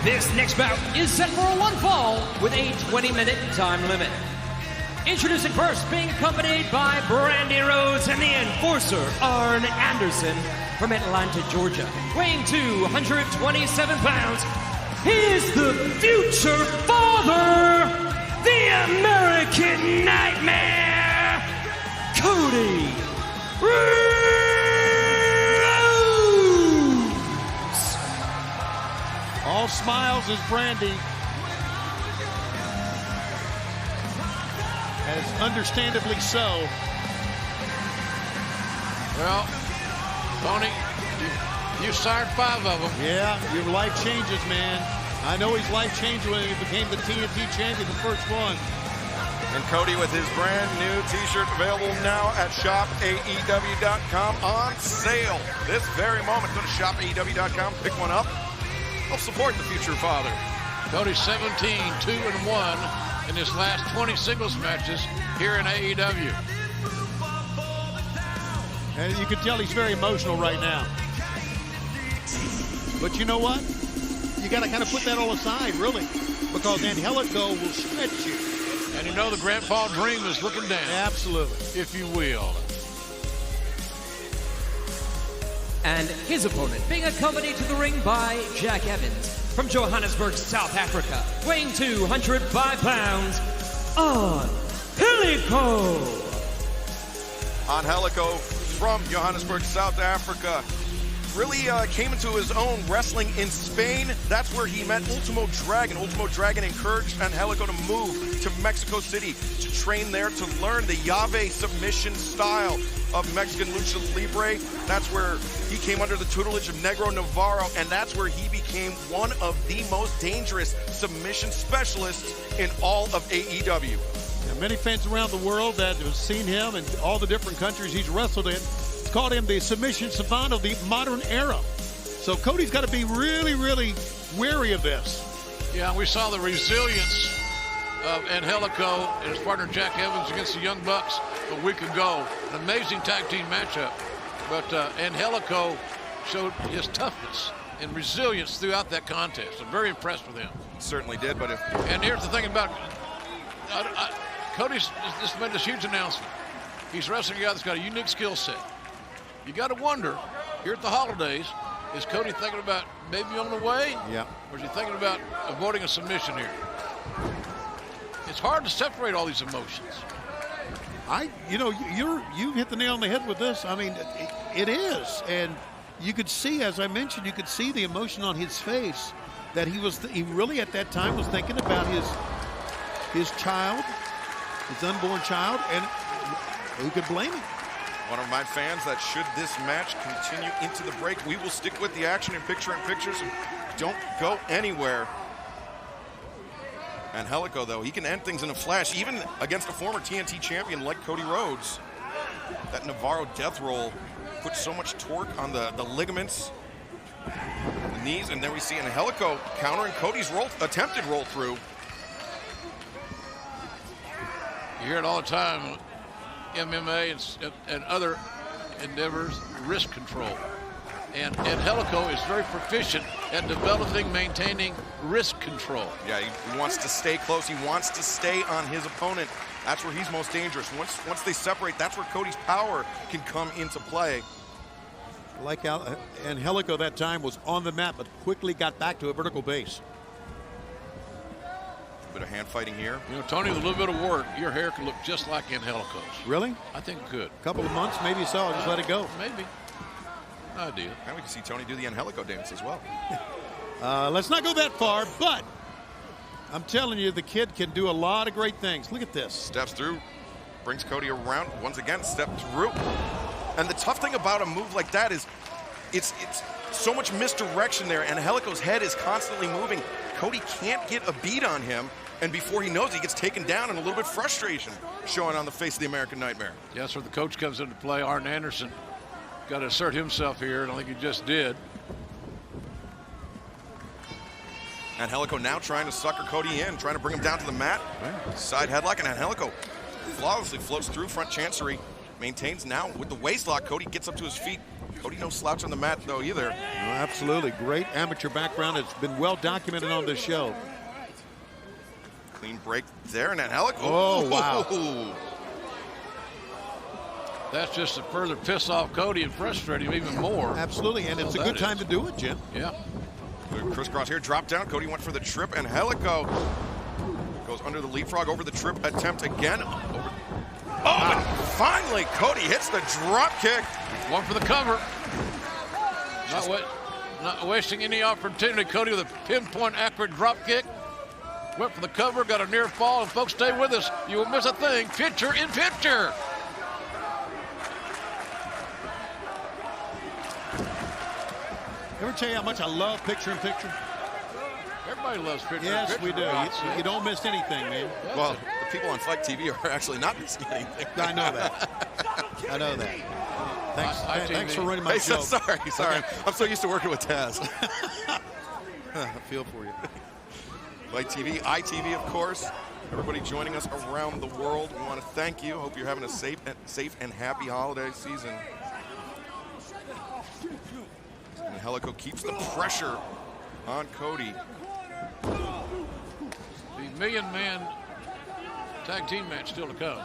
This next bout is set for a one fall with a 20-minute time limit. Introducing first, being accompanied by Cody Rhodes and the Enforcer, Arn Anderson from Atlanta, Georgia. Weighing 227 pounds, he is the future father, the American Nightmare, Cody Rhodes. All smiles is Brandy. As understandably so. Well, Tony, you sired 5 of them. Yeah, your life changes, man. I know his life changed when he became the TNT champion, the first one. And Cody with his brand new t-shirt available now at shopaew.com on sale this very moment. Go to shopaew.com, pick one up. Help support the future father. Cody's 17, 2-1 in his last 20 singles matches here in AEW. And you can tell he's very emotional right now. But you know what? You got to kind of put that all aside, really, because Angelico will stretch you. And you know the grandpa dream is looking down. Absolutely. If you will. And his opponent being accompanied to the ring by Jack Evans from Johannesburg, South Africa, weighing 205 pounds, Angelico. Angelico from Johannesburg, South Africa. Really came into his own wrestling in Spain. That's where he met Ultimo Dragon. Ultimo Dragon encouraged Angelico to move to Mexico City to train there to learn the llave submission style of Mexican Lucha Libre. That's where he came under the tutelage of Negro Navarro, and that's where he became one of the most dangerous submission specialists in all of AEW. Now, many fans around the world that have seen him in all the different countries he's wrestled in called him the submission savant of the modern era. So Cody's got to be really, really wary of this. Yeah, we saw the resilience of Angelico and his partner Jack Evans against the Young Bucks a week ago. An amazing tag team matchup. But Angelico showed his toughness and resilience throughout that contest. I'm very impressed with him. Certainly did, but And here's the thing about Cody's just made this huge announcement. He's wrestling a guy that's got a unique skill set. You got to wonder, here at the holidays, is Cody thinking about maybe on the way? Yeah. Or is he thinking about avoiding a submission here? It's hard to separate all these emotions. You hit the nail on the head with this. I mean, it is. And you could see, as I mentioned, you could see the emotion on his face that he really at that time was thinking about his child, his unborn child, and who could blame him? one of my fans that should this match continue into the break, we will stick with the action in picture-in-picture, so don't go anywhere. Angelico, though, he can end things in a flash, even against a former TNT champion like Cody Rhodes. That Navarro death roll puts so much torque on the ligaments, the knees, and then we see Angelico countering Cody's attempted roll through. You hear it all the time, MMA and other endeavors, risk control. And Angelico is very proficient at developing, maintaining risk control. Yeah, he wants to stay close. He wants to stay on his opponent. That's where he's most dangerous. Once they separate, that's where Cody's power can come into play. Like Angelico that time was on the mat, but quickly got back to a vertical base. Bit of hand fighting here. You know, Tony, with a little bit of work, your hair could look just like Angelico's. Really? I think it could. A couple of months, maybe so. I'll just let it go. Maybe. No idea. And we can see Tony do the Angelico dance as well. Let's not go that far, but I'm telling you, the kid can do a lot of great things. Look at this. Steps through, brings Cody around. Once again, step through. And the tough thing about a move like that is it's so much misdirection there. And Angelico's head is constantly moving. Cody can't get a beat on him. And before he knows it, he gets taken down, and a little bit of frustration showing on the face of the American Nightmare. Yeah, that's where the coach comes into play. Arn Anderson got to assert himself here, and I think he just did. Angelico now trying to sucker Cody in, trying to bring him down to the mat. Side headlock, and Angelico flawlessly floats through front chancery. maintains now with the waist lock. Cody gets up to his feet. Cody no slouch on the mat, though, either. No, absolutely. Great amateur background. It's been well documented on this show. Clean break there, and Angelico. Oh, wow. That's just to further piss off Cody and frustrate him even more. Absolutely, and it's a good time to do it, Jim. Yeah. Crisscross here, drop down. Cody went for the trip, and Angelico goes under the leapfrog, over the trip attempt again. And finally, Cody hits the drop kick. One for the cover. Not wasting any opportunity. Cody with a pinpoint accurate drop kick. Went for the cover, got a near fall, and folks, stay with us. You will miss a thing. Picture in picture. Ever tell you how much I love picture in picture? Everybody loves picture in Yes, picture. we do. You don't miss anything, man. Well, the people on Fight TV are actually not missing anything. I know that. I know that. Thanks for running my Hey, show. sorry. I'm so used to working with Taz. I feel for you. Fight TV, ITV, of course. Everybody joining us around the world, we want to thank you. Hope you're having a safe and happy holiday season. And Angelico keeps the pressure on Cody. The million-man tag team match still to come.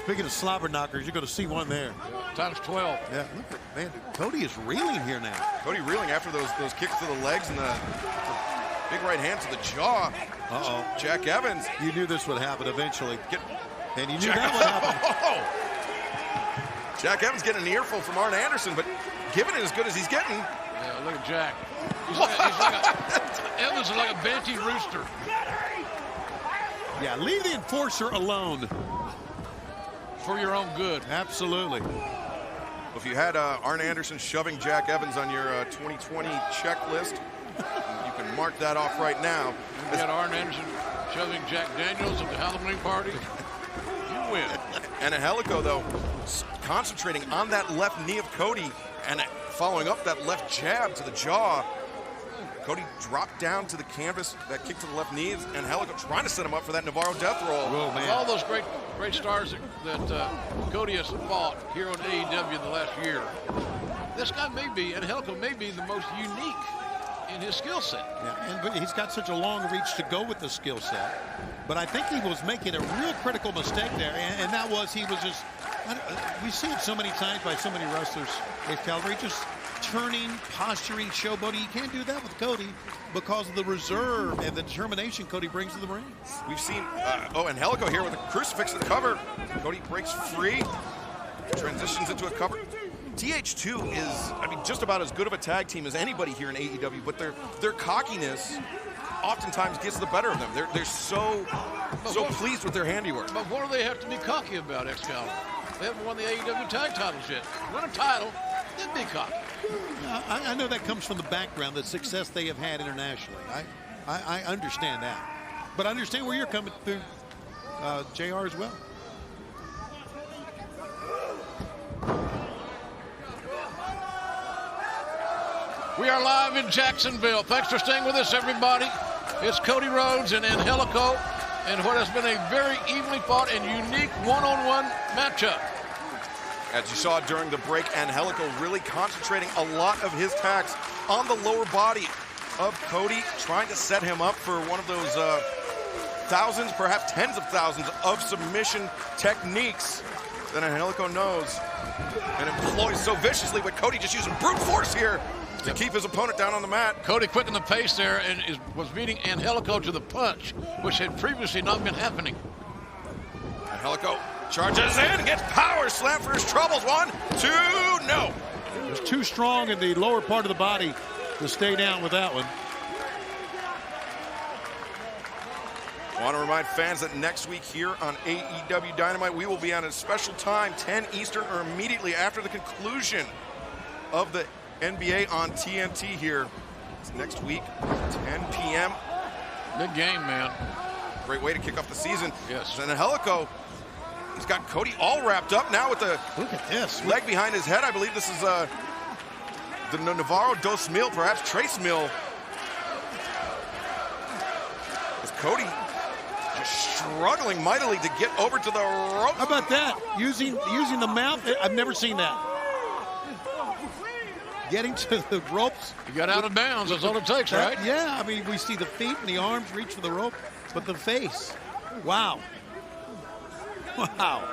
Speaking of slobber knockers, you're going to see one there. Times 12. Yeah, look at, man, Cody is reeling here now. Cody reeling after those kicks to the legs and the big right hand to the jaw. Uh-oh. Jack Evans. You knew this would happen eventually. And you knew that would happen. Jack Evans getting an earful from Arn Anderson, but giving it as good as he's getting. Yeah, look at Jack. Evans is like a banty rooster. Yeah, leave the enforcer alone. For your own good. Absolutely. If you had Arn Anderson shoving Jack Evans on your 2020 checklist, you can mark that off right now. You got Arn Anderson shoving Jack Daniels at the Halloween party. You win. And Angelico, though, concentrating on that left knee of Cody and following up that left jab to the jaw. Cody dropped down to the canvas, that kick to the left knee, and Angelico trying to set him up for that Navarro death roll. Whoa, man. All those great stars that Cody has fought here on AEW in the last year. This guy Angelico may be the most unique in his skill set. Yeah, but he's got such a long reach to go with the skill set. But I think he was making a real critical mistake there, and that was he was just, we see it so many times by so many wrestlers with Calvary, just turning, posturing, showboating. You can't do that with Cody because of the reserve and the determination Cody brings to the ring. We've seen, Angelico here with a crucifix to the cover. Cody breaks free, transitions into a cover. TH2 is, just about as good of a tag team as anybody here in AEW, but their cockiness oftentimes gets the better of them. They're so pleased with their handiwork. But what do they have to be cocky about, Excalibur? They haven't won the AEW tag titles yet. Win a title, then be cocky. I know that comes from the background, the success they have had internationally. I understand that. But I understand where you're coming through, JR, as well. We are live in Jacksonville. Thanks for staying with us, everybody. It's Cody Rhodes and Angelico, and what has been a very evenly fought and unique one-on-one matchup. As you saw during the break, Angelico really concentrating a lot of his attacks on the lower body of Cody, trying to set him up for one of those thousands, perhaps tens of thousands of submission techniques that Angelico knows and employs so viciously, but Cody just using brute force here to keep his opponent down on the mat. Cody quickened the pace there and was beating Angelico to the punch, which had previously not been happening. Angelico charges in, gets power slam for his troubles. 1, 2, no. It was too strong in the lower part of the body to stay down with that one. I want to remind fans that next week here on AEW Dynamite, we will be on a special time, 10 Eastern, or immediately after the conclusion of the NBA on TNT here. It's next week, 10 p.m. Big game, man. Great way to kick off the season. Yes. And Angelico, he's got Cody all wrapped up now with the Look at this. leg behind his head. I believe this is the Navarro dos Mil, perhaps Trace Mil. As Cody just struggling mightily to get over to the rope. How about that? Using the mouth? I've never seen that. Getting to the ropes. You got out of bounds. That's all it takes, right? Yeah, I mean, we see the feet and the arms reach for the rope, but the face. Wow. Wow.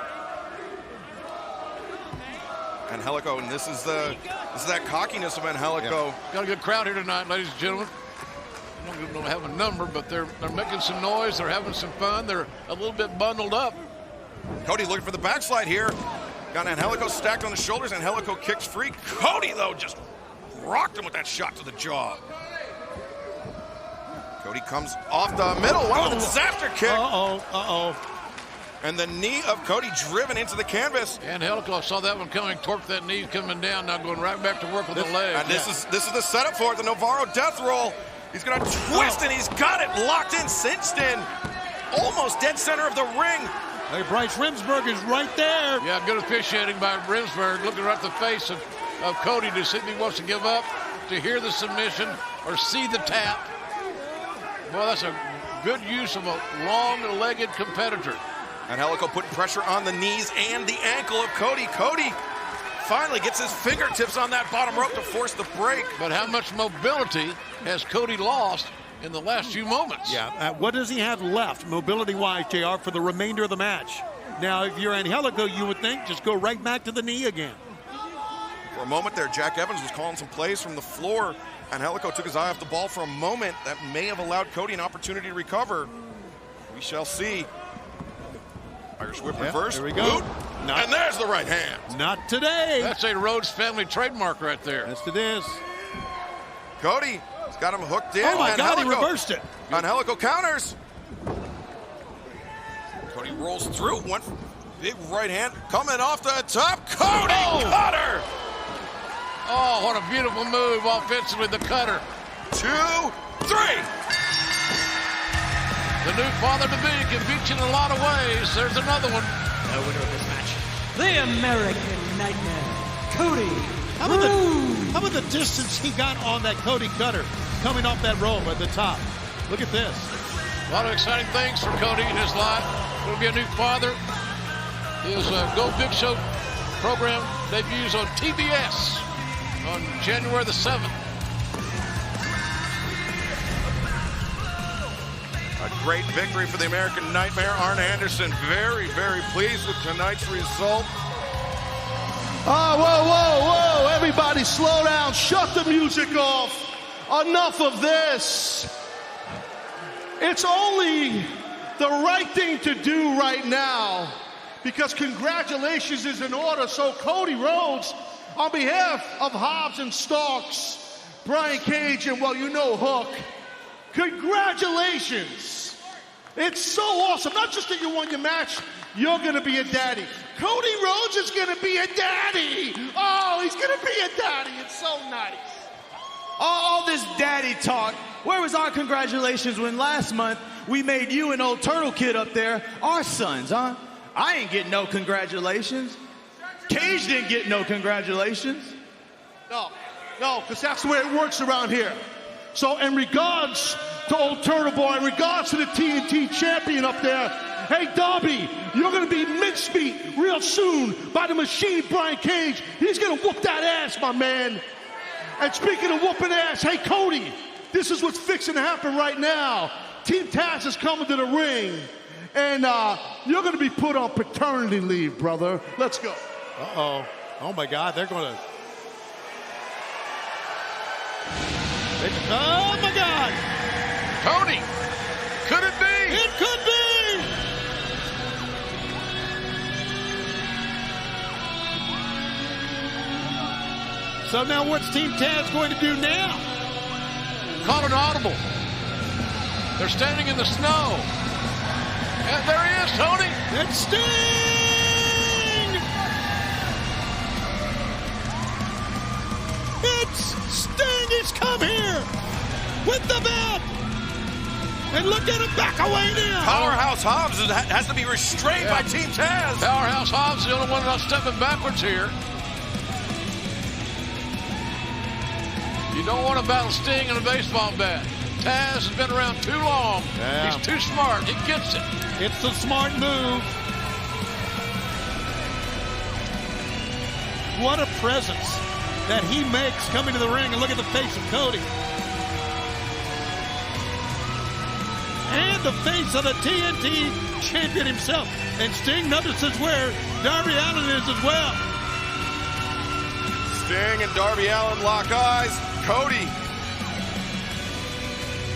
Angelico, and this is that cockiness of Angelico. Yeah. Got a good crowd here tonight, ladies and gentlemen. I don't have a number, but they're making some noise. They're having some fun. They're a little bit bundled up. Cody looking for the backslide here. Got Angelico stacked on the shoulders. Angelico kicks free. Cody, though, just rocked him with that shot to the jaw. Cody comes off the middle. Wow, disaster kick. Uh-oh. And the knee of Cody driven into the canvas. Angelico, I saw that one coming, torqued that knee coming down, now going right back to work with the leg. And this is the setup for it, the Navarro death roll. He's gonna twist and he's got it locked in, cinched in. Almost dead center of the ring. Hey, Bryce Remsburg is right there. Yeah, good officiating by Remsburg, looking right at the face of Cody to see if he wants to give up, to hear the submission, or see the tap. Well, that's a good use of a long-legged competitor. Angelico putting pressure on the knees and the ankle of Cody. Cody finally gets his fingertips on that bottom rope to force the break. But how much mobility has Cody lost in the last few moments? Yeah, what does he have left, mobility-wise, JR, for the remainder of the match? Now, if you're Angelico, you would think just go right back to the knee again. For a moment there, Jack Evans was calling some plays from the floor. Angelico took his eye off the ball for a moment. That may have allowed Cody an opportunity to recover. We shall see. Irish whip reverse. There we go. And there's the right hand. Not today. That's a Rhodes family trademark right there. Yes, it is. Cody has got him hooked in. Oh, my God, he reversed it. Angelico counters. Cody rolls through. One big right hand coming off the top. Cody cutter. Oh, what a beautiful move offensively, the cutter. 2, 3. The new father-to-be can beat you in a lot of ways. There's another one. The winner of this match, the American Nightmare, Cody How about the distance he got on that Cody cutter coming off that rope at the top? Look at this. A lot of exciting things for Cody in his life. Going to be a new father. His Go Big Show program debuts on TBS on January the 7th. A great victory for the American Nightmare. Arn Anderson very, very pleased with tonight's result. Oh, whoa. Everybody slow down. Shut the music off. Enough of this. It's only the right thing to do right now because congratulations is in order. So Cody Rhodes, on behalf of Hobbs and Starks, Brian Cage, and Hook, congratulations. It's so awesome. Not just that you won your match, you're going to be a daddy. Cody Rhodes is going to be a daddy. Oh, he's going to be a daddy. It's so nice. All this daddy talk. Where was our congratulations when last month we made you and old Turtle Kid up there our sons, huh? I ain't getting no congratulations. Cage didn't get no congratulations. No, because that's the way it works around here. So in regards to old Turtle Boy, in regards to the TNT champion up there, hey, Darby, you're going to be mincemeat real soon by the machine, Brian Cage. He's going to whoop that ass, my man. And speaking of whooping ass, hey, Cody, this is what's fixing to happen right now. Team Taz is coming to the ring, and you're going to be put on paternity leave, brother. Let's go. Uh-oh. Oh, my God, they're going to... Oh, my God. Tony, could it be? It could be. So now what's Team Taz going to do now? Caught an audible. They're standing in the snow. And there he is, Tony. It's Sting! It's Sting. He's come here with the belt. And look at him back away now. Powerhouse Hobbs has to be restrained by Team Taz. Powerhouse Hobbs is the only one not stepping backwards here. You don't want to battle Sting in a baseball bat. Taz has been around too long. Yeah. He's too smart. He gets it. It's a smart move. What a presence that he makes coming to the ring. And look at the face of Cody. And the face of the TNT champion himself. And Sting notices where Darby Allin is as well. Sting and Darby Allin lock eyes. Cody.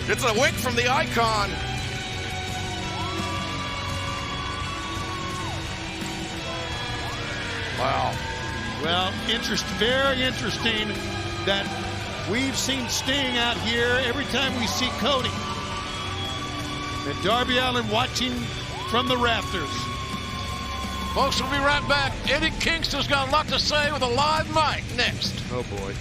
It's a wink from the Icon. Wow. Well, very interesting that we've seen Sting out here every time we see Cody. And Darby Allin watching from the rafters. Folks, we'll be right back. Eddie Kingston's got a lot to say with a live mic next. Oh, boy.